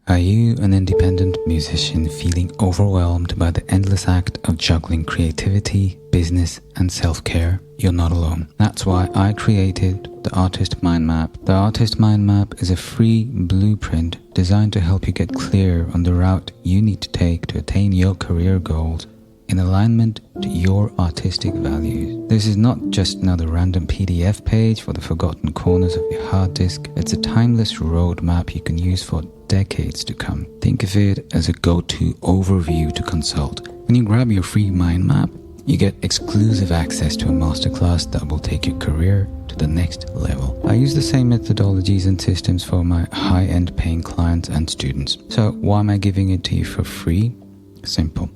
Are you an independent musician feeling overwhelmed by the endless act of juggling creativity, business, and self-care? You're not alone. That's why I created the Artist Mind Map. The Artist Mind Map is a free blueprint designed to help you get clear on the route you need to take to attain your career goals in alignment to your artistic values. This is not just another random PDF page for the forgotten corners of your hard disk. It's a timeless roadmap you can use for decades to come. Think of it as a go-to overview to consult. When you grab your free mind map, you get exclusive access to a masterclass that will take your career to the next level. I use the same methodologies and systems for my high-end paying clients and students. So why am I giving it to you for free? Simple.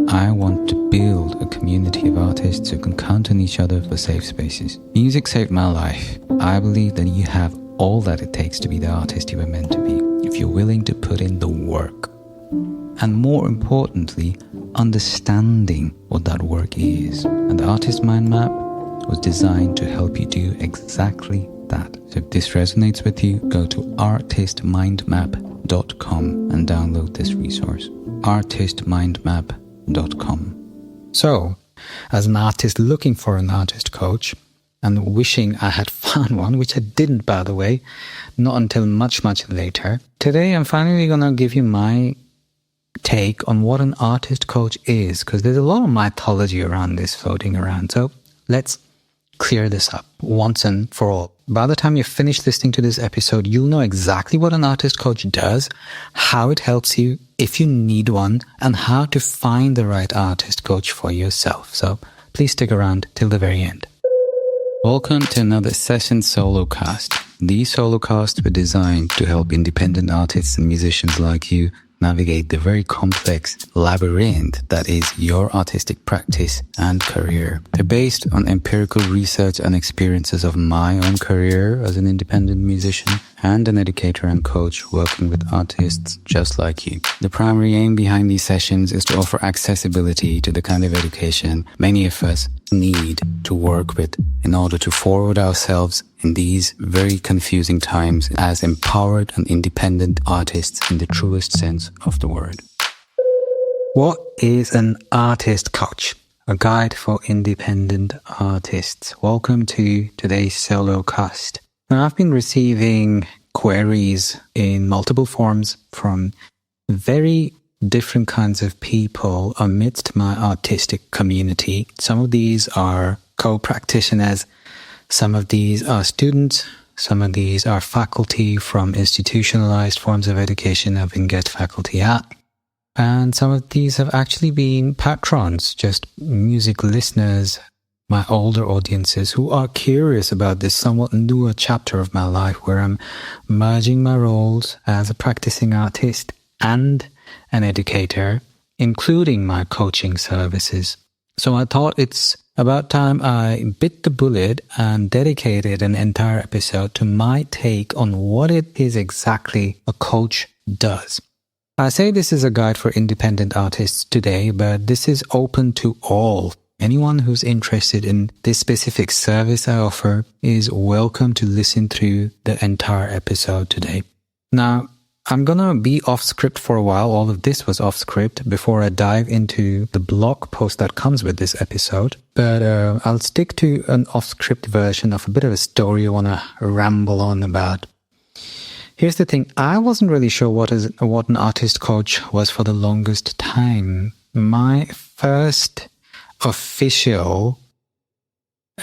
I want to build a community of artists who can count on each other for safe spaces. Music saved my life. I believe that you have all that it takes to be the artist you were meant to be, if you're willing to put in the work. And more importantly, understanding what that work is. And the Artist Mind Map was designed to help you do exactly that. So if this resonates with you, go to artistmindmap.com and download this resource. artistmindmap.com. So, as an artist looking for an artist coach and wishing I had found one, which I didn't, by the way, not until much later, today I'm finally going to give you my take on what an artist coach is, because there's a lot of mythology around this floating around. So let's clear this up once and for all. By the time you finish listening to this episode, you'll know exactly what an artist coach does, how it helps you if you need one, and how to find the right artist coach for yourself. So please stick around till the very end. Welcome to another Session Solo Cast. These solo casts were designed to help independent artists and musicians like you navigate the very complex labyrinth that is your artistic practice and career. They're based on empirical research and experiences of my own career as an independent musician and an educator and coach working with artists just like you. The primary aim behind these sessions is to offer accessibility to the kind of education many of us need to work with in order to forward ourselves in these very confusing times as empowered and independent artists in the truest sense of the word. What is an artist coach? A guide for independent artists. Welcome to today's solo cast. Now, I've been receiving queries in multiple forms from very different kinds of people amidst my artistic community. Some of these are co-practitioners, some of these are students, some of these are faculty from institutionalized forms of education I've been get faculty at, and some of these have actually been patrons, just music listeners, my older audiences who are curious about this somewhat newer chapter of my life where I'm merging my roles as a practicing artist and an educator, including my coaching services. So I thought it's about time I bit the bullet and dedicated an entire episode to my take on what it is exactly a coach does. I say this is a guide for independent artists today, but this is open to all. Anyone who's interested in this specific service I offer is welcome to listen through the entire episode today. Now, I'm gonna be off script for a while. All of this was off script before I dive into the blog post that comes with this episode. But I'll stick to an off script version of a bit of a story I wanna ramble on about. Here's the thing. I wasn't really sure what an artist coach was for the longest time. My first official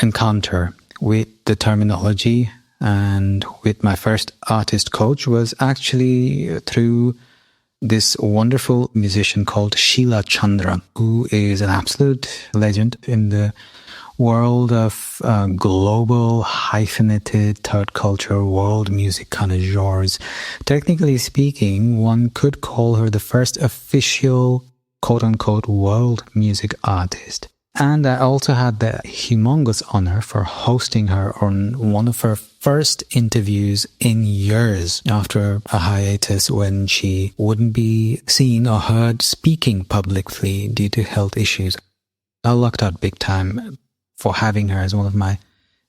encounter with the terminology and with my first artist coach was actually through this wonderful musician called Sheila Chandra, who is an absolute legend in the world of global hyphenated third culture world music connoisseurs. Technically speaking, one could call her the first official quote-unquote world music artist. And I also had the humongous honor for hosting her on one of her first interviews in years after a hiatus when she wouldn't be seen or heard speaking publicly due to health issues. I lucked out big time for having her as one of my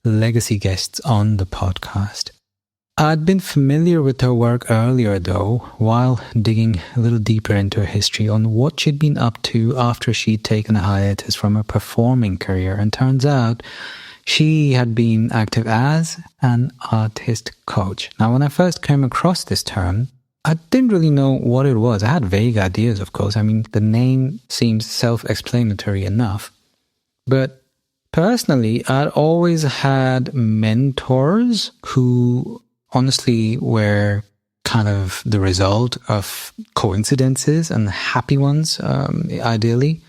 legacy guests on the podcast. I'd been familiar with her work earlier, though, while digging a little deeper into her history on what she'd been up to after she'd taken a hiatus from her performing career. And turns out she had been active as an artist coach. Now, when I first came across this term, I didn't really know what it was. I had vague ideas, of course. I mean, the name seems self-explanatory enough. But personally, I'd always had mentors who honestly were kind of the result of coincidences and happy ones, ideally.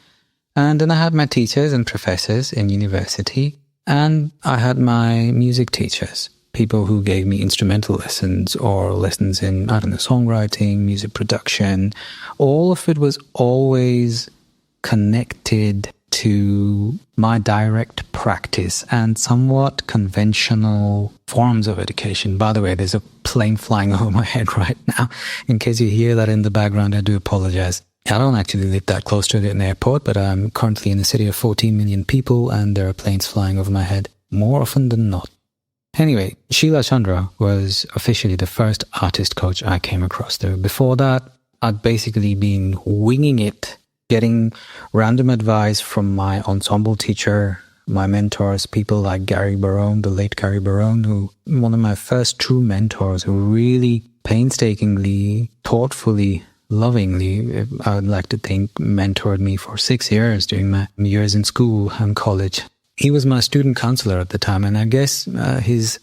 And then I had my teachers and professors in university, and I had my music teachers, people who gave me instrumental lessons or lessons in, songwriting, music production. All of it was always connected to my direct practice and somewhat conventional forms of education. By the way, there's a plane flying over my head right now. In case you hear that in the background, I do apologize. I don't actually live that close to an airport, but I'm currently in a city of 14 million people and there are planes flying over my head more often than not. Anyway, Sheila Chandra was officially the first artist coach I came across. Before that, I'd basically been winging it, getting random advice from my ensemble teacher, my mentors, people like Gary Barone, the late Gary Barone, who one of my first true mentors, who really painstakingly, thoughtfully, lovingly, I would like to think, mentored me for 6 years during my years in school and college. He was my student counselor at the time, and I guess his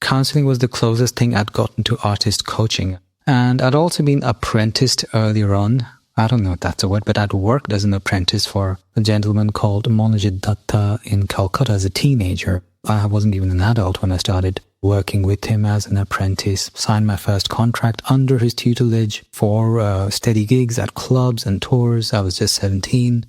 counseling was the closest thing I'd gotten to artist coaching. And I'd also been apprenticed earlier on. I don't know if that's a word, but I'd worked as an apprentice for a gentleman called Monojit Datta in Calcutta as a teenager. I wasn't even an adult when I started working with him as an apprentice, signed my first contract under his tutelage for steady gigs at clubs and tours. I was just 17,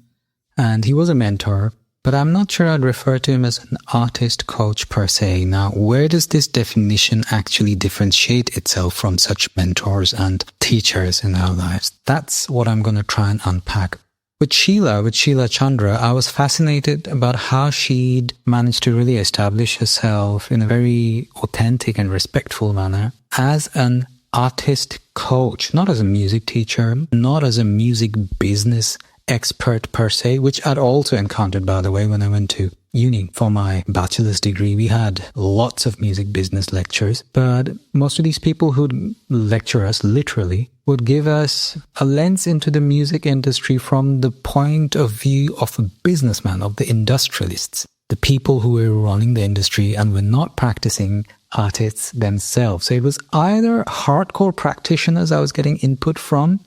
and he was a mentor. But I'm not sure I'd refer to him as an artist coach per se. Now, where does this definition actually differentiate itself from such mentors and teachers in our lives? That's what I'm going to try and unpack. With Sheila Chandra, I was fascinated about how she'd managed to really establish herself in a very authentic and respectful manner as an artist coach, not as a music teacher, not as a music business expert per se, which I'd also encountered, by the way, when I went to uni for my bachelor's degree. We had lots of music business lectures, but most of these people who'd lecture us literally would give us a lens into the music industry from the point of view of a businessman, of the industrialists, the people who were running the industry and were not practicing artists themselves. So it was either hardcore practitioners I was getting input from,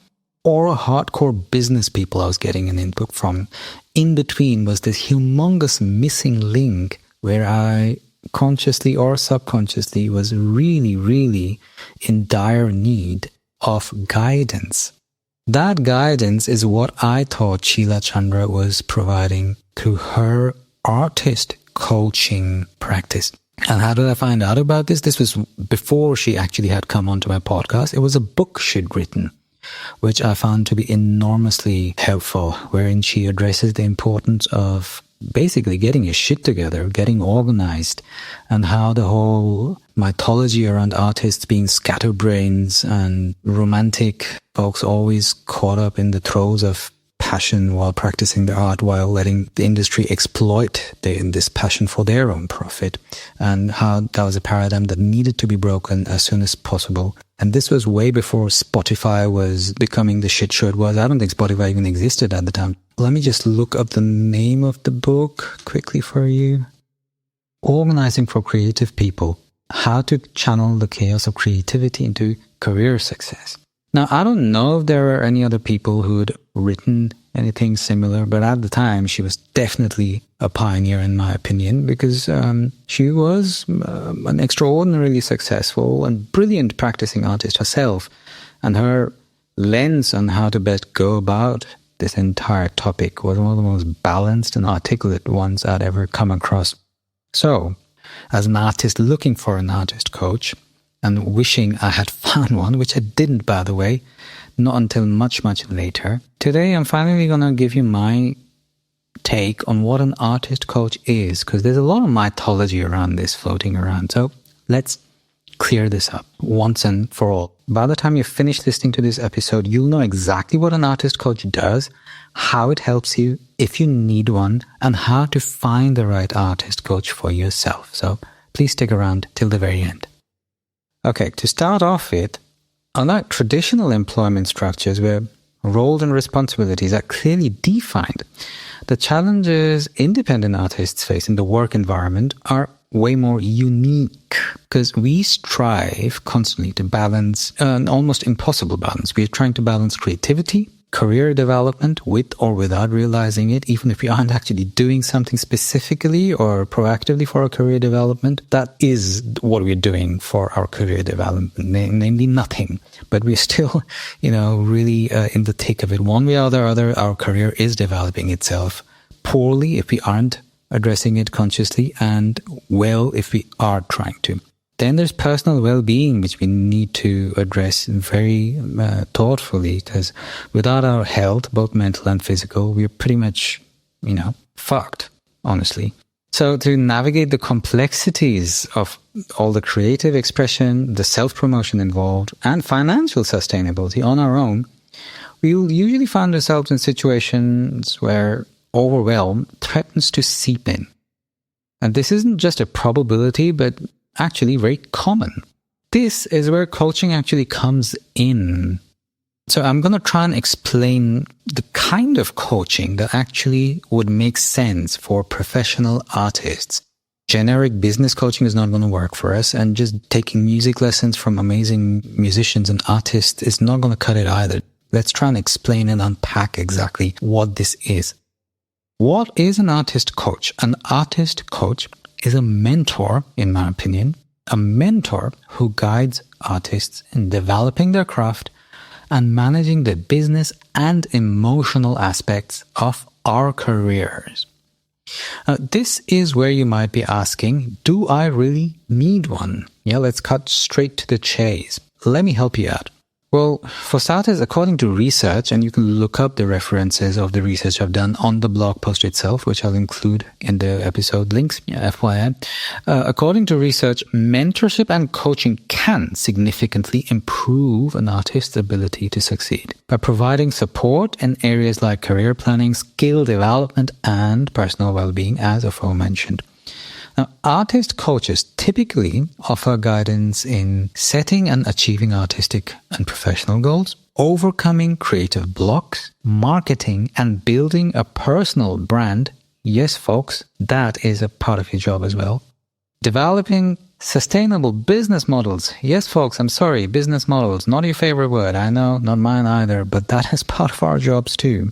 or hardcore business people I was getting an input from. In between was this humongous missing link where I consciously or subconsciously was really, really in dire need of guidance. That guidance is what I thought Sheila Chandra was providing through her artist coaching practice. And how did I find out about this? This was before she actually had come onto my podcast. It was a book she'd written, which I found to be enormously helpful, wherein she addresses the importance of basically getting your shit together, getting organized, and how the whole mythology around artists being scatterbrains and romantic folks always caught up in the throes of passion while practicing the art, while letting the industry exploit this passion for their own profit, and how that was a paradigm that needed to be broken as soon as possible. And this was way before Spotify was becoming the shit show it was. I don't think Spotify even existed at the time. Let me just look up the name of the book quickly for you. Organizing for Creative People: How to Channel the Chaos of Creativity into Career Success. Now, I don't know if there are any other people who'd written anything similar, but at the time, she was definitely a pioneer in my opinion, because she was an extraordinarily successful and brilliant practicing artist herself, and her lens on how to best go about this entire topic was one of the most balanced and articulate ones I'd ever come across. So, as an artist looking for an artist coach, and wishing I had found one, which I didn't, by the way, not until much, much later. Today, I'm finally going to give you my take on what an artist coach is, because there's a lot of mythology around this floating around. So let's clear this up once and for all. By the time you finish listening to this episode, you'll know exactly what an artist coach does, how it helps you if you need one, and how to find the right artist coach for yourself. So please stick around till the very end. Okay, to start off with, unlike traditional employment structures where roles and responsibilities are clearly defined, the challenges independent artists face in the work environment are way more unique because we strive constantly to balance an almost impossible balance. We are trying to balance creativity, career development with or without realizing it, even if we aren't actually doing something specifically or proactively for our career development. That is what we're doing for our career development, namely nothing. But we're still, really in the thick of it. One way or the other, our career is developing itself poorly if we aren't addressing it consciously, and well if we are trying to. Then there's personal well-being, which we need to address very thoughtfully, because without our health, both mental and physical, we're pretty much, fucked, honestly. So to navigate the complexities of all the creative expression, the self-promotion involved, and financial sustainability on our own, we'll usually find ourselves in situations where overwhelm threatens to seep in. And this isn't just a probability, but actually very common. This is where coaching actually comes in. So I'm going to try and explain the kind of coaching that actually would make sense for professional artists. Generic business coaching is not going to work for us, and just taking music lessons from amazing musicians and artists is not going to cut it either. Let's try and explain and unpack exactly what this is. What is an artist coach? An artist coach is a mentor, in my opinion, a mentor who guides artists in developing their craft and managing the business and emotional aspects of our careers. This is where you might be asking, do I really need one? Yeah, let's cut straight to the chase. Let me help you out. Well, for starters, according to research, and you can look up the references of the research I've done on the blog post itself, which I'll include in the episode links, FYI. According to research, mentorship and coaching can significantly improve an artist's ability to succeed by providing support in areas like career planning, skill development, and personal well-being, as aforementioned. Now, artist coaches typically offer guidance in setting and achieving artistic and professional goals, overcoming creative blocks, marketing, and building a personal brand. Yes, folks, that is a part of your job as well. Developing sustainable business models. Yes, folks, I'm sorry, business models, not your favorite word. I know, not mine either, but that is part of our jobs too.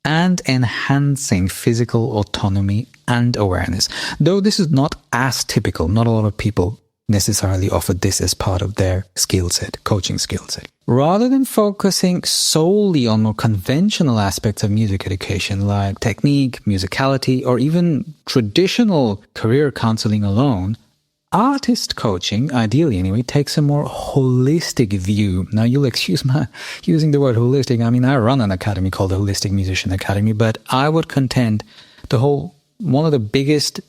And enhancing physical autonomy and awareness. Though this is not as typical, not a lot of people necessarily offer this as part of their skill set, coaching skill set. Rather than focusing solely on more conventional aspects of music education like technique, musicality, or even traditional career counseling alone, artist coaching, ideally anyway, takes a more holistic view. Now, you'll excuse my using the word holistic. I mean, I run an academy called the Holistic Musician Academy, but I would contend one of the biggest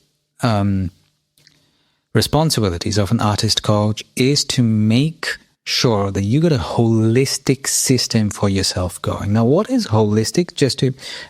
responsibilities of an artist coach is to make sure that you got a holistic system for yourself going. Now, what is holistic?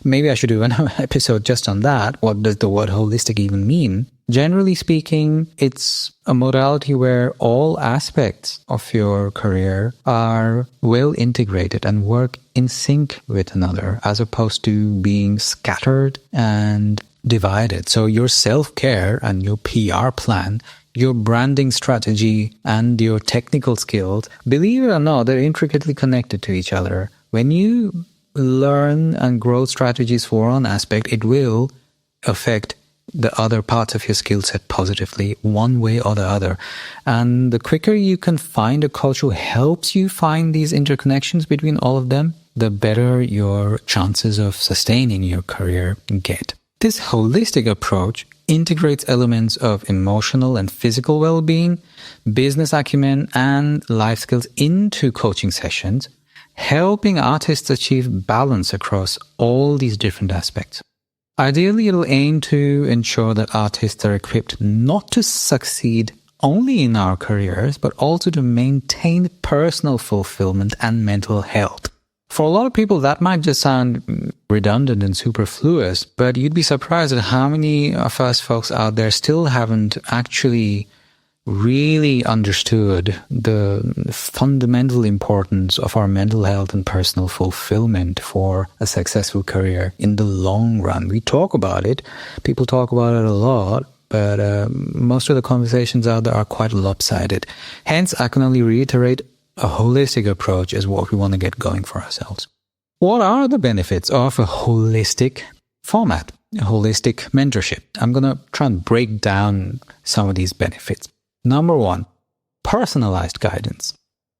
Maybe I should do an episode just on that. What does the word holistic even mean? Generally speaking, it's a modality where all aspects of your career are well integrated and work in sync with another, as opposed to being scattered and divided. So your self-care and your PR plan, your branding strategy and your technical skills, believe it or not, they're intricately connected to each other. When you learn and grow strategies for one aspect, it will affect the other parts of your skill set positively, one way or the other. And the quicker you can find a coach who helps you find these interconnections between all of them, the better your chances of sustaining your career get. This holistic approach integrates elements of emotional and physical well-being, business acumen, and life skills into coaching sessions, helping artists achieve balance across all these different aspects. Ideally, it'll aim to ensure that artists are equipped not to succeed only in our careers, but also to maintain personal fulfillment and mental health. For a lot of people, that might just sound redundant and superfluous, but you'd be surprised at how many of us folks out there still haven't actually really understood the fundamental importance of our mental health and personal fulfillment for a successful career in the long run. We talk about it, people talk about it a lot, but most of the conversations out there are quite lopsided. Hence, I can only reiterate, a holistic approach is what we want to get going for ourselves. What are the benefits of a holistic format, a holistic mentorship? I'm going to try and break down some of these benefits. Number one, personalized guidance.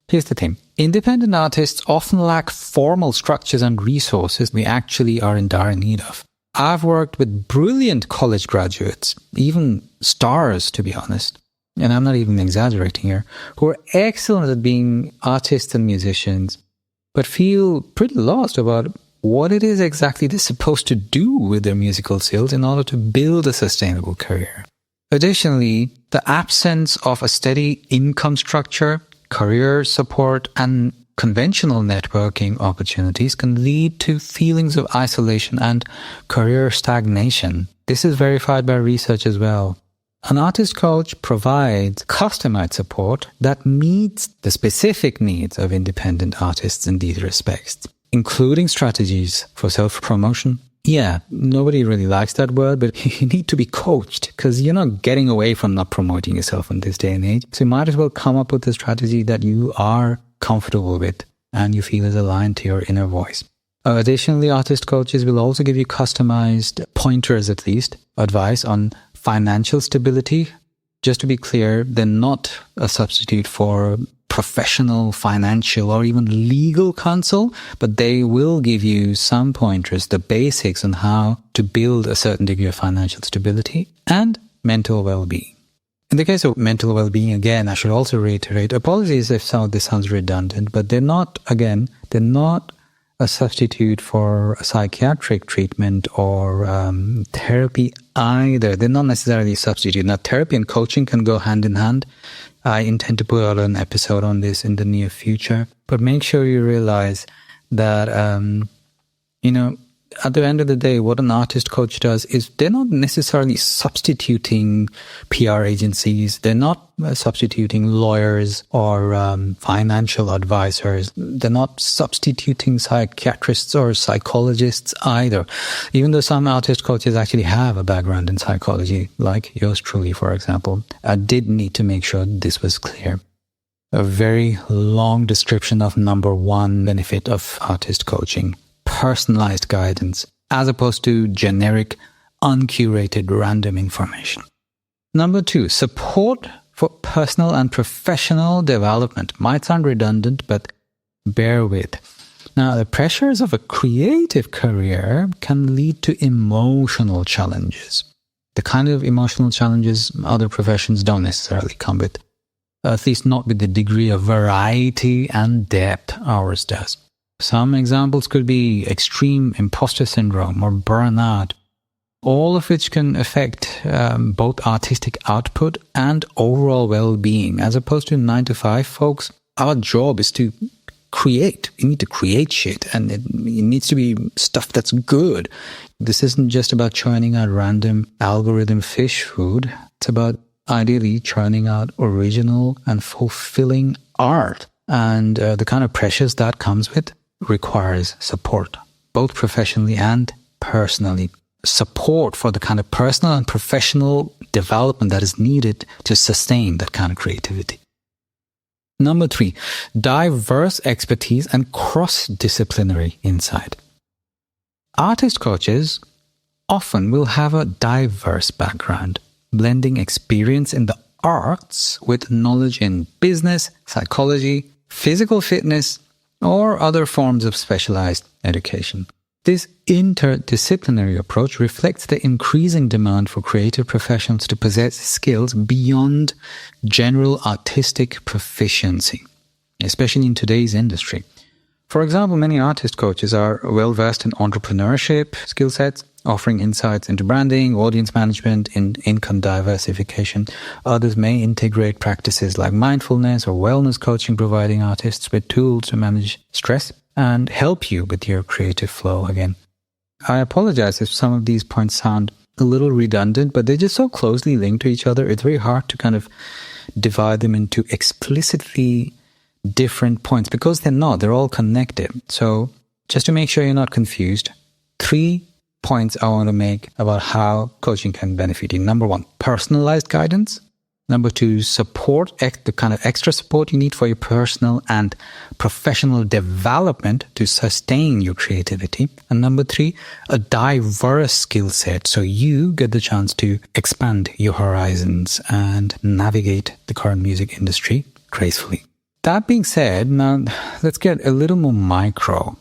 Here's the thing. Independent artists often lack formal structures and resources we actually are in dire need of. I've worked with brilliant college graduates, even stars to be honest, and I'm not even exaggerating here, who are excellent at being artists and musicians, but feel pretty lost about what it is exactly they're supposed to do with their musical skills in order to build a sustainable career. Additionally, the absence of a steady income structure, career support, and conventional networking opportunities can lead to feelings of isolation and career stagnation. This is verified by research as well. An artist coach provides customized support that meets the specific needs of independent artists in these respects, including strategies for self-promotion. Yeah, nobody really likes that word, but you need to be coached because you're not getting away from not promoting yourself in this day and age. So you might as well come up with a strategy that you are comfortable with and you feel is aligned to your inner voice. Additionally, artist coaches will also give you customized pointers, at least, advice on financial stability. Just to be clear, they're not a substitute for professional, financial, or even legal counsel, but they will give you some pointers, the basics on how to build a certain degree of financial stability and mental well-being. In the case of mental well-being, again, I should also reiterate, apologies if some of this sounds redundant, but they're not a substitute for a psychiatric treatment or therapy either. They're not necessarily a substitute. Now, therapy and coaching can go hand in hand. I intend to put out an episode on this in the near future. But make sure you realize that, at the end of the day, what an artist coach does is they're not necessarily substituting PR agencies. They're not substituting lawyers or financial advisors. They're not substituting psychiatrists or psychologists either. Even though some artist coaches actually have a background in psychology, like yours truly, for example, I did need to make sure this was clear. A very long description of number one benefit of artist coaching. Personalized guidance, as opposed to generic, uncurated, random information. Number two, support for personal and professional development. Might sound redundant, but bear with. Now, the pressures of a creative career can lead to emotional challenges. The kind of emotional challenges other professions don't necessarily come with, at least not with the degree of variety and depth ours does. Some examples could be extreme imposter syndrome or burnout, all of which can affect both artistic output and overall well-being. As opposed to 9 to 5, folks, our job is to create. We need to create shit, and it needs to be stuff that's good. This isn't just about churning out random algorithm fish food. It's about ideally churning out original and fulfilling art. And the kind of pressures that comes with requires support, both professionally and personally. Support for the kind of personal and professional development that is needed to sustain that kind of creativity. Number 3, diverse expertise and cross-disciplinary insight. Artist coaches often will have a diverse background, blending experience in the arts with knowledge in business, psychology, physical fitness, or other forms of specialized education. This interdisciplinary approach reflects the increasing demand for creative professionals to possess skills beyond general artistic proficiency, especially in today's industry. For example, many artist coaches are well-versed in entrepreneurship skill sets, offering insights into branding, audience management, and income diversification. Others may integrate practices like mindfulness or wellness coaching, providing artists with tools to manage stress and help you with your creative flow again. I apologize if some of these points sound a little redundant, but they're just so closely linked to each other. It's very hard to kind of divide them into explicitly different points because they're not. They're all connected. So just to make sure you're not confused, 3 points I want to make about how coaching can benefit you. Number 1, personalized guidance. Number 2, support, the kind of extra support you need for your personal and professional development to sustain your creativity. And number 3, a diverse skill set so you get the chance to expand your horizons and navigate the current music industry gracefully. That being said, now let's get a little more micro.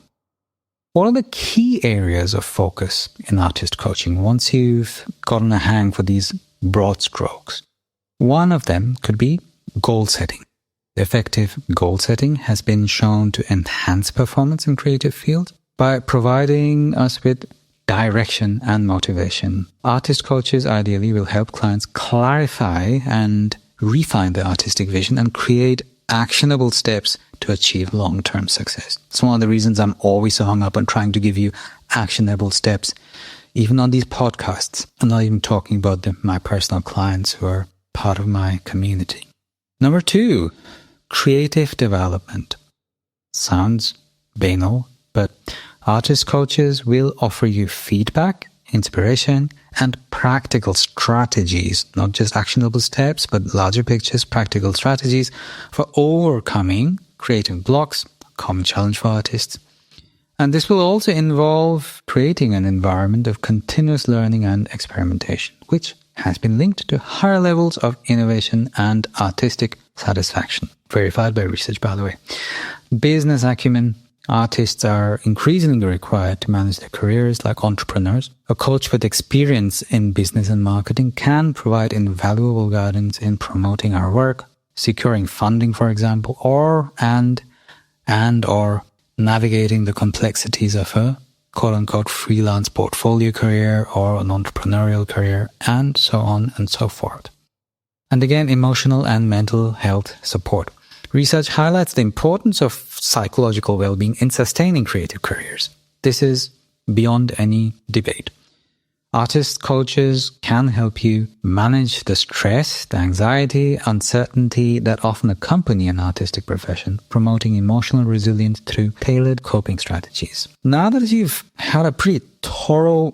What are the key areas of focus in artist coaching once you've gotten a hang for these broad strokes? One of them could be goal setting. Effective goal setting has been shown to enhance performance in creative fields by providing us with direction and motivation. Artist coaches ideally will help clients clarify and refine their artistic vision and create actionable steps to achieve long-term success. It's one of the reasons I'm always so hung up on trying to give you actionable steps, even on these podcasts. I'm not even talking about my personal clients who are part of my community. Number 2, creative development. Sounds banal, but artist coaches will offer you feedback, inspiration, and practical strategies, not just actionable steps, but larger pictures, practical strategies for overcoming creative blocks, a common challenge for artists. And this will also involve creating an environment of continuous learning and experimentation, which has been linked to higher levels of innovation and artistic satisfaction. Verified by research, by the way. Business acumen. Artists are increasingly required to manage their careers like entrepreneurs. A coach with experience in business and marketing can provide invaluable guidance in promoting our work, securing funding, for example, or navigating the complexities of a quote-unquote freelance portfolio career or an entrepreneurial career, and so on and so forth. And again, emotional and mental health support. Research highlights the importance of psychological well-being in sustaining creative careers. This is beyond any debate. Artist coaches can help you manage the stress, the anxiety, uncertainty that often accompany an artistic profession, promoting emotional resilience through tailored coping strategies. Now that you've had a pretty thorough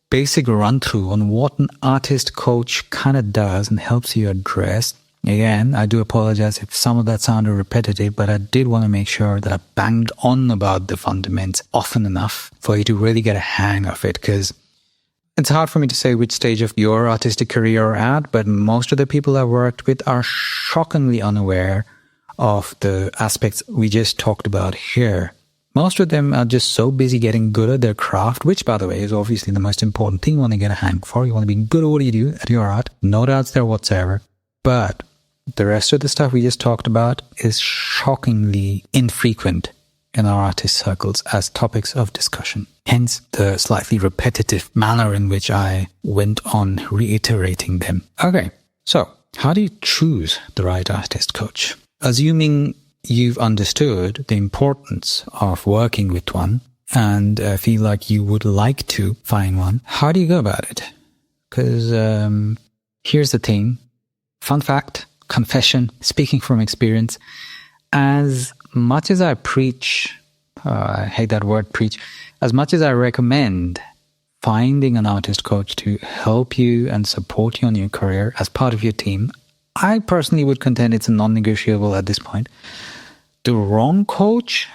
basic run-through on what an artist coach kind of does and helps you address, again, I do apologize if some of that sounded repetitive, but I did want to make sure that I banged on about the fundamentals often enough for you to really get a hang of it, because it's hard for me to say which stage of your artistic career you're at, but most of the people I've worked with are shockingly unaware of the aspects we just talked about here. Most of them are just so busy getting good at their craft, which, by the way, is obviously the most important thing you want to get a hang for. You want to be good at what you do, at your art. No doubts there whatsoever. But the rest of the stuff we just talked about is shockingly infrequent in our artist circles as topics of discussion. Hence the slightly repetitive manner in which I went on reiterating them. Okay, so how do you choose the right artist coach? Assuming you've understood the importance of working with one and feel like you would like to find one, how do you go about it? Because here's the thing. Fun fact, confession, speaking from experience, as much as I preach, I hate that word preach, as much as I recommend finding an artist coach to help you and support you on your career as part of your team, I personally would contend it's a non-negotiable at this point. The wrong coach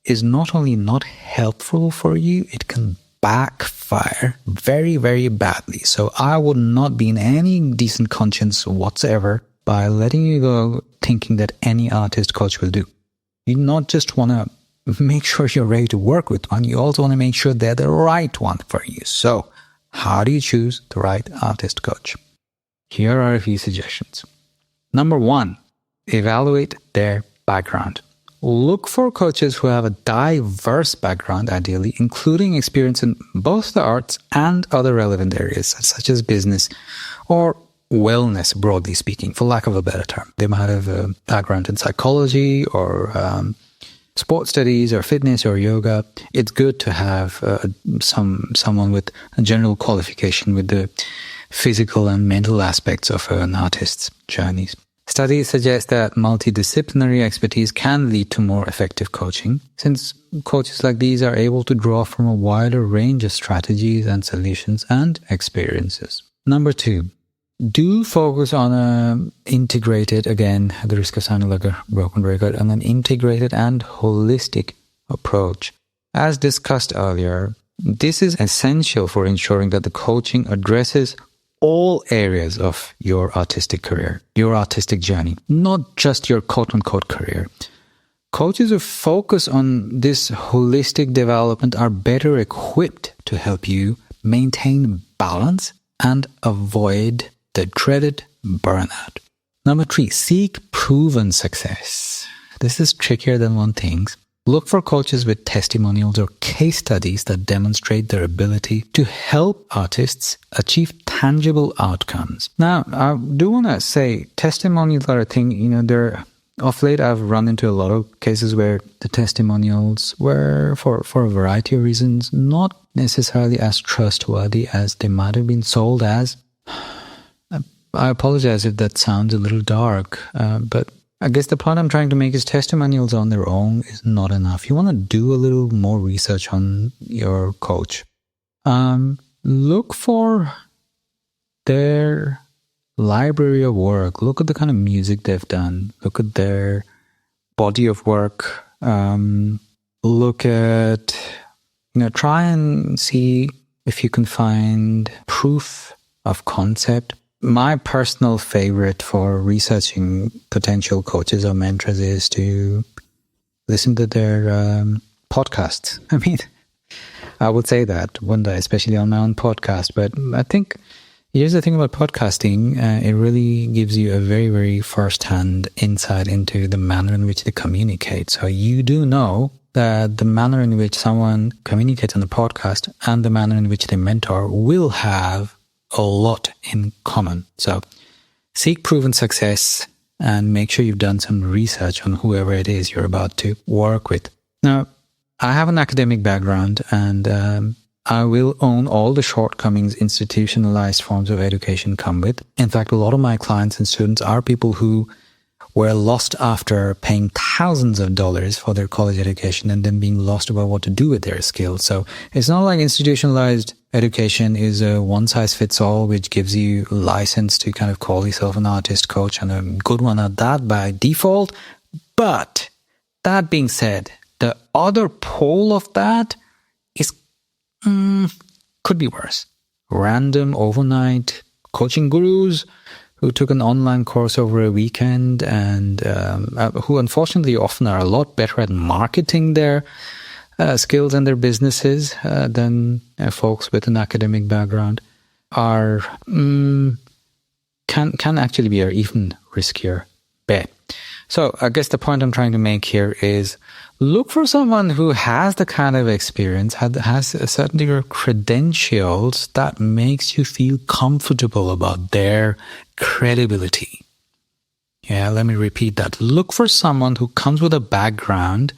is not only not helpful for you, it can backfire very, very badly. So I would not be in any decent conscience whatsoever by letting you go thinking that any artist coach will do. You not just want to make sure you're ready to work with one, you also want to make sure they're the right one for you. So how do you choose the right artist coach? Here are a few suggestions. Number 1, evaluate their background. look for coaches who have a diverse background, ideally, including experience in both the arts and other relevant areas, such as business or wellness, broadly speaking, for lack of a better term. They might have a background in psychology or sports studies or fitness or yoga. It's good to have someone with a general qualification with the physical and mental aspects of an artist's journeys. Studies suggest that multidisciplinary expertise can lead to more effective coaching, since coaches like these are able to draw from a wider range of strategies and solutions and experiences. Number 2, do focus on an integrated, again, at the risk of sounding like a broken record, on an integrated and holistic approach. As discussed earlier, this is essential for ensuring that the coaching addresses all areas of your artistic career, your artistic journey, not just your quote-unquote career. Coaches who focus on this holistic development are better equipped to help you maintain balance and avoid the dreaded burnout. Number 3, seek proven success. This is trickier than one thinks. Look for coaches with testimonials or case studies that demonstrate their ability to help artists achieve tangible outcomes. Now, I do want to say testimonials are a thing, of late I've run into a lot of cases where the testimonials were, for a variety of reasons, not necessarily as trustworthy as they might have been sold as. I apologize if that sounds a little dark, but I guess the point I'm trying to make is testimonials on their own is not enough. You want to do a little more research on your coach. Look for their library of work. Look at the kind of music they've done. Look at their body of work. Look at, try and see if you can find proof of concept. My personal favorite for researching potential coaches or mentors is to listen to their podcasts. I mean, I would say that one day, especially on my own podcast. But I think here's the thing about podcasting. It really gives you a very, very first-hand insight into the manner in which they communicate. So you do know that the manner in which someone communicates on the podcast and the manner in which they mentor will have a lot in common. So seek proven success and make sure you've done some research on whoever it is you're about to work with. Now, I have an academic background and I will own all the shortcomings institutionalized forms of education come with. In fact, a lot of my clients and students are people who were lost after paying thousands of dollars for their college education and then being lost about what to do with their skills. So it's not like institutionalized education is a one-size-fits-all, which gives you license to kind of call yourself an artist coach and a good one at that by default. But that being said, the other pole of that is could be worse. Random overnight coaching gurus who took an online course over a weekend and who unfortunately often are a lot better at marketing their skills and their businesses than folks with an academic background are can actually be an even riskier bet. So I guess the point I'm trying to make here is look for someone who has the kind of experience, has a certain degree of credentials that makes you feel comfortable about their credibility. Yeah, let me repeat that. Look for someone who comes with a background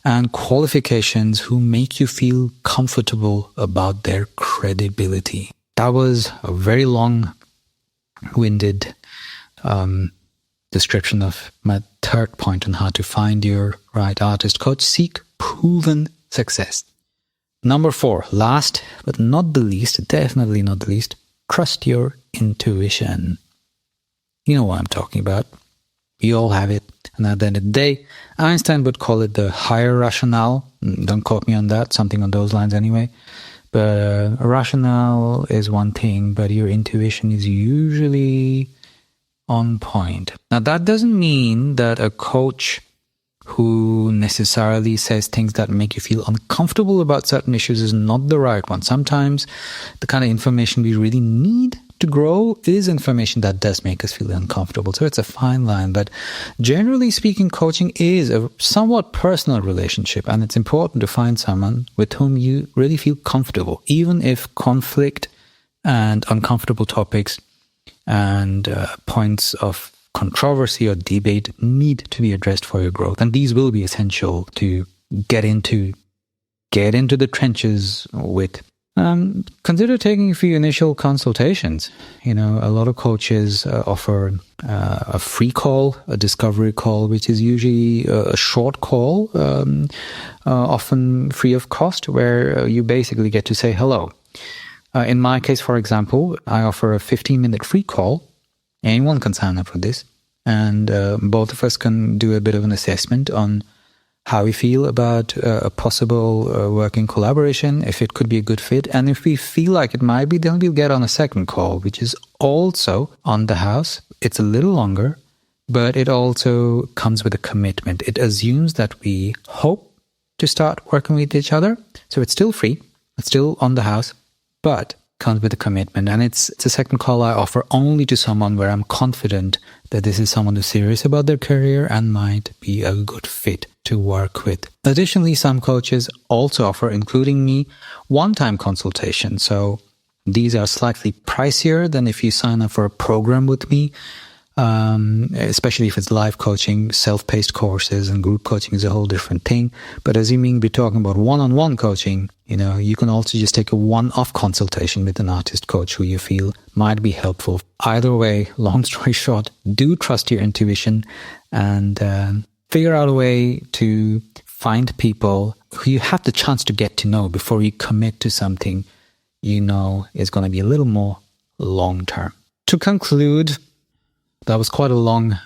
and qualifications who make you feel comfortable about their credibility. That was a very long-winded description of my third point on how to find your right artist coach. Seek proven success. Number 4, last but not the least, definitely not the least, trust your intuition. You know what I'm talking about. We all have it. And at the end of the day, Einstein would call it the higher rationale. Don't quote me on that, something on those lines anyway. But a rationale is one thing, but your intuition is usually on point. Now, that doesn't mean that a coach who necessarily says things that make you feel uncomfortable about certain issues is not the right one. Sometimes the kind of information we really need to grow is information that does make us feel uncomfortable. So it's a fine line. But generally speaking, coaching is a somewhat personal relationship, and it's important to find someone with whom you really feel comfortable, even if conflict and uncomfortable topics and points of controversy or debate need to be addressed for your growth. And these will be essential to get into the trenches with. Consider taking a few initial consultations. A lot of coaches offer a free call, a discovery call, which is usually a short call, often free of cost, where you basically get to say hello. In my case, for example, I offer a 15-minute free call. Anyone can sign up for this. And both of us can do a bit of an assessment on how we feel about a possible working collaboration, if it could be a good fit. And if we feel like it might be, then we'll get on a second call, which is also on the house. It's a little longer, but it also comes with a commitment. It assumes that we hope to start working with each other. So it's still free. It's still on the house, but comes with a commitment. And it's a second call I offer only to someone where I'm confident that this is someone who's serious about their career and might be a good fit to work with. Additionally, some coaches also offer, including me, one-time consultation. So these are slightly pricier than if you sign up for a program with me, especially if it's live coaching. Self-paced courses and group coaching is a whole different thing. But assuming we're talking about one-on-one coaching, you can also just take a one-off consultation with an artist coach who you feel might be helpful. Either way, long story short, do trust your intuition and figure out a way to find people who you have the chance to get to know before you commit to something is going to be a little more long-term. To conclude, that was quite a long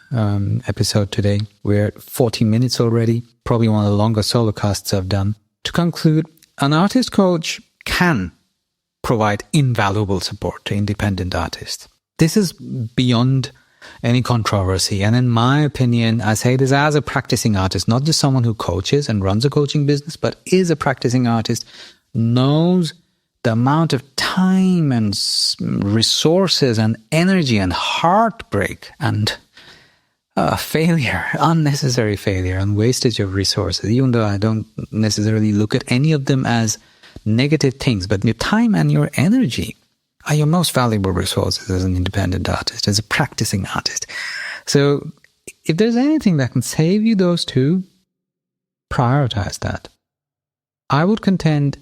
episode today. We're at 40 minutes already, probably one of the longest solo casts I've done. To conclude, an artist coach can provide invaluable support to independent artists. This is beyond any controversy. And in my opinion, I say this as a practicing artist, not just someone who coaches and runs a coaching business, but is a practicing artist, knows the amount of time and resources and energy and heartbreak and failure, unnecessary failure and wastage of resources, even though I don't necessarily look at any of them as negative things, but your time and your energy are your most valuable resources as an independent artist, as a practicing artist. So if there's anything that can save you those two, prioritize that. I would contend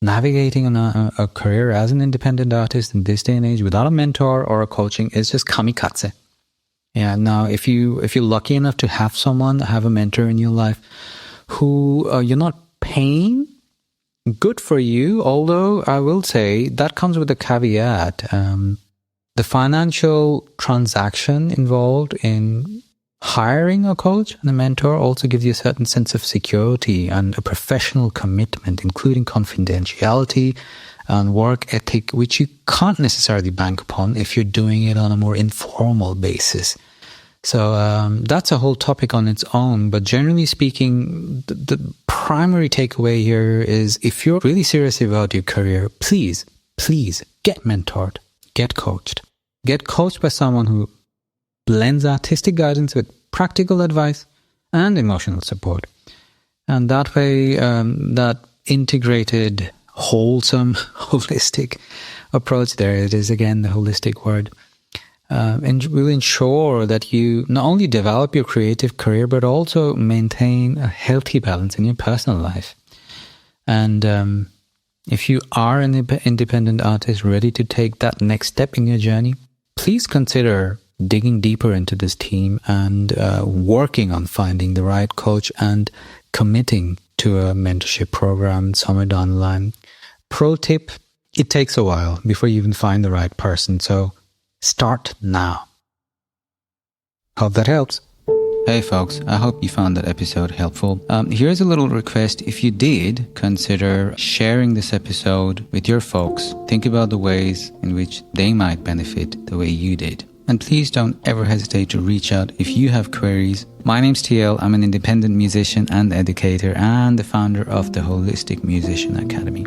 navigating on a career as an independent artist in this day and age without a mentor or a coaching is just kamikaze. Yeah. Now, if you're lucky enough to have a mentor in your life who you're not paying, good for you. Although I will say that comes with a caveat. The financial transaction involved in hiring a coach and a mentor also gives you a certain sense of security and a professional commitment, including confidentiality and work ethic, which you can't necessarily bank upon if you're doing it on a more informal basis. So that's a whole topic on its own. But generally speaking, the primary takeaway here is if you're really serious about your career, please get mentored, get coached. Get coached by someone who blends artistic guidance with practical advice and emotional support. And that way, that integrated, wholesome, holistic approach, there it is again, the holistic word, and will ensure that you not only develop your creative career, but also maintain a healthy balance in your personal life. And if you are an independent artist ready to take that next step in your journey, please consider digging deeper into this team and working on finding the right coach and committing to a mentorship program somewhere down the line. Pro tip, it takes a while before you even find the right person. So start now. Hope that helps. Hey folks, I hope you found that episode helpful. Here's a little request. If you did, consider sharing this episode with your folks. Think about the ways in which they might benefit the way you did. And please don't ever hesitate to reach out if you have queries. My name's TL. I'm an independent musician and educator and the founder of the Holistic Musician Academy.